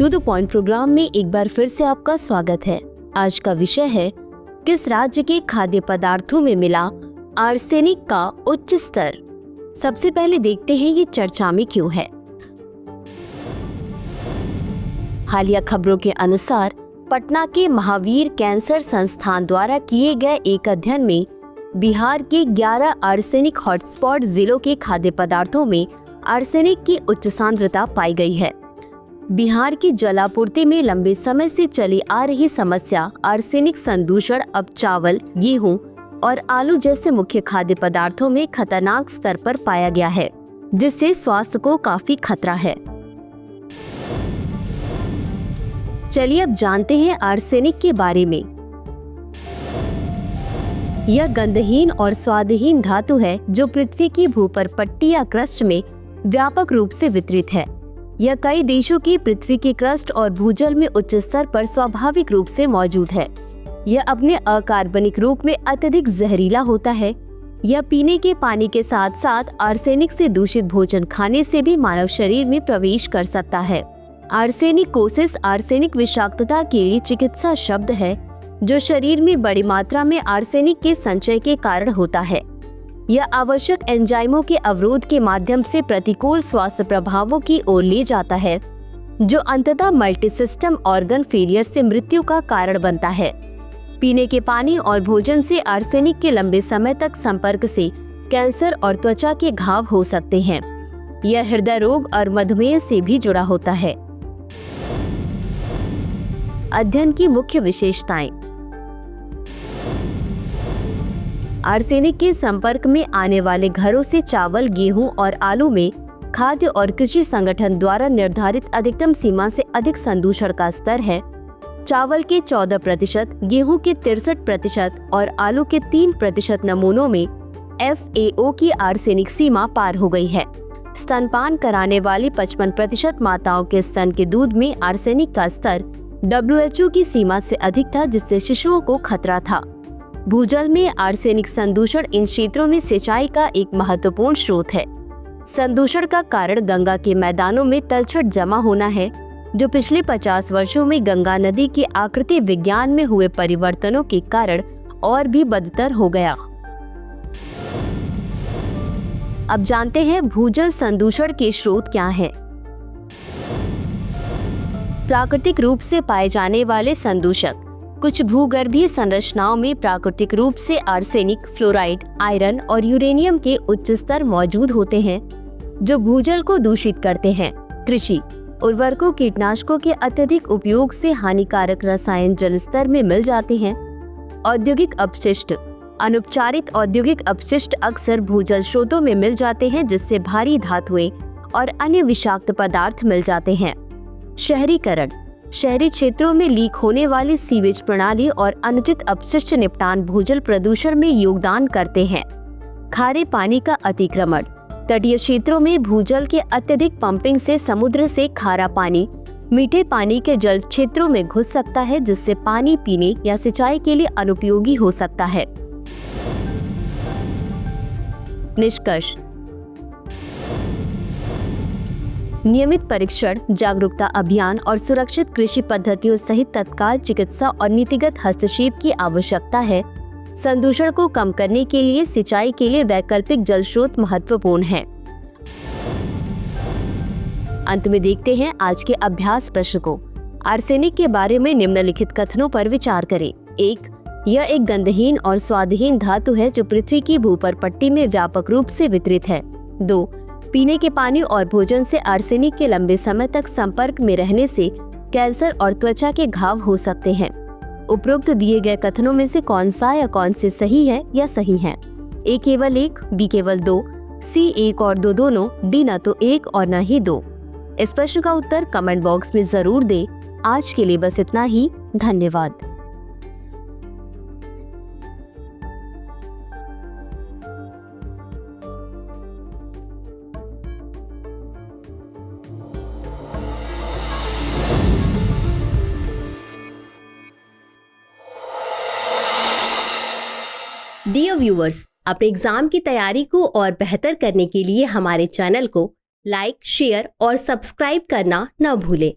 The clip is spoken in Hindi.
टू द पॉइंट प्रोग्राम में एक बार फिर से आपका स्वागत है। आज का विषय है किस राज्य के खाद्य पदार्थों में मिला आर्सेनिक का उच्च स्तर। सबसे पहले देखते हैं ये चर्चा में क्यों है। हालिया खबरों के अनुसार पटना के महावीर कैंसर संस्थान द्वारा किए गए एक अध्ययन में बिहार के 11 आर्सेनिक हॉटस्पॉट जिलों के खाद्य पदार्थों में आर्सेनिक की उच्च सांद्रता पाई गई है। बिहार की जलापूर्ति में लंबे समय से चली आ रही समस्या आर्सेनिक संदूषण अब चावल, गेहूं और आलू जैसे मुख्य खाद्य पदार्थों में खतरनाक स्तर पर पाया गया है, जिससे स्वास्थ्य को काफी खतरा है। चलिए अब जानते हैं आर्सेनिक के बारे में। यह गंधहीन और स्वादहीन धातु है जो पृथ्वी की भूपर पट्टी या क्रस्ट में व्यापक रूप से वितरित है। यह कई देशों की पृथ्वी के क्रस्ट और भूजल में उच्च स्तर पर स्वाभाविक रूप से मौजूद है। यह अपने अकार्बनिक रूप में अत्यधिक जहरीला होता है। यह पीने के पानी के साथ साथ आर्सेनिक से दूषित भोजन खाने से भी मानव शरीर में प्रवेश कर सकता है। आर्सेनिकोसिस आर्सेनिक विषाक्तता के लिए चिकित्सा शब्द है जो शरीर में बड़ी मात्रा में आर्सेनिक के संचय के कारण होता है। यह आवश्यक एंजाइमों के अवरोध के माध्यम से प्रतिकूल स्वास्थ्य प्रभावों की ओर ले जाता है, जो अंततः मल्टी सिस्टम ऑर्गन फेलियर से मृत्यु का कारण बनता है। पीने के पानी और भोजन से आर्सेनिक के लंबे समय तक संपर्क से कैंसर और त्वचा के घाव हो सकते हैं। यह हृदय रोग और मधुमेह से भी जुड़ा होता है। अध्ययन की मुख्य विशेषताएं। आर्सेनिक के संपर्क में आने वाले घरों से चावल, गेहूं और आलू में खाद्य और कृषि संगठन द्वारा निर्धारित अधिकतम सीमा से अधिक संदूषण का स्तर है। चावल के 14%, गेहूं के 63% और आलू के 3% नमूनों में FAO की आर्सेनिक सीमा पार हो गई है। स्तनपान कराने वाली 55% माताओं के स्तन के दूध में आर्सेनिक का स्तर WHO की सीमा से अधिक था, जिससे शिशुओं को खतरा था। भूजल में आर्सेनिक संदूषण इन क्षेत्रों में सिंचाई का एक महत्वपूर्ण स्रोत है। संदूषण का कारण गंगा के मैदानों में तलछट जमा होना है, जो पिछले 50 वर्षों में गंगा नदी की आकृति विज्ञान में हुए परिवर्तनों के कारण और भी बदतर हो गया। अब जानते हैं भूजल संदूषण के स्रोत क्या हैं। प्राकृतिक रूप से पाए जाने वाले संदूषक। कुछ भूगर्भीय संरचनाओं में प्राकृतिक रूप से आर्सेनिक, फ्लोराइड, आयरन और यूरेनियम के उच्च स्तर मौजूद होते हैं, जो भूजल को दूषित करते हैं। कृषि उर्वरकों, कीटनाशकों के अत्यधिक उपयोग से हानिकारक रसायन जल स्तर में मिल जाते हैं। औद्योगिक अपशिष्ट। अनुपचारित औद्योगिक अपशिष्ट अक्सर भूजल स्रोतों में मिल जाते हैं, जिससे भारी धातुएं और अन्य विषाक्त पदार्थ मिल जाते हैं। शहरीकरण। शहरी क्षेत्रों में लीक होने वाली सीवेज प्रणाली और अनुचित अपशिष्ट निपटान भूजल प्रदूषण में योगदान करते हैं। खारे पानी का अतिक्रमण। तटीय क्षेत्रों में भूजल के अत्यधिक पंपिंग से समुद्र से खारा पानी मीठे पानी के जल क्षेत्रों में घुस सकता है, जिससे पानी पीने या सिंचाई के लिए अनुपयोगी हो सकता है। निष्कर्ष। नियमित परीक्षण, जागरूकता अभियान और सुरक्षित कृषि पद्धतियों सहित तत्काल चिकित्सा और नीतिगत हस्तक्षेप की आवश्यकता है। संदूषण को कम करने के लिए सिंचाई के लिए वैकल्पिक जल स्रोत महत्वपूर्ण है। अंत में देखते हैं आज के अभ्यास प्रश्न को। आर्सेनिक के बारे में निम्नलिखित कथनों पर विचार करें। 1. यह एक गंधहीन और स्वादहीन धातु है जो पृथ्वी की भूपर पट्टी में व्यापक रूप से वितरित है। 2. पीने के पानी और भोजन से आर्सेनिक के लंबे समय तक संपर्क में रहने से कैंसर और त्वचा के घाव हो सकते हैं। उपरोक्त दिए गए कथनों में से कौन सा या कौन से सही है या सही है? A केवल 1, B केवल 2, C 1 और 2 दोनों, D न तो 1 और न ही 2। इस प्रश्न का उत्तर कमेंट बॉक्स में जरूर दें। आज के लिए बस इतना ही। धन्यवाद। डियर व्यूअर्स, अपने एग्जाम की तैयारी को और बेहतर करने के लिए हमारे चैनल को लाइक, शेयर और सब्सक्राइब करना न भूलें।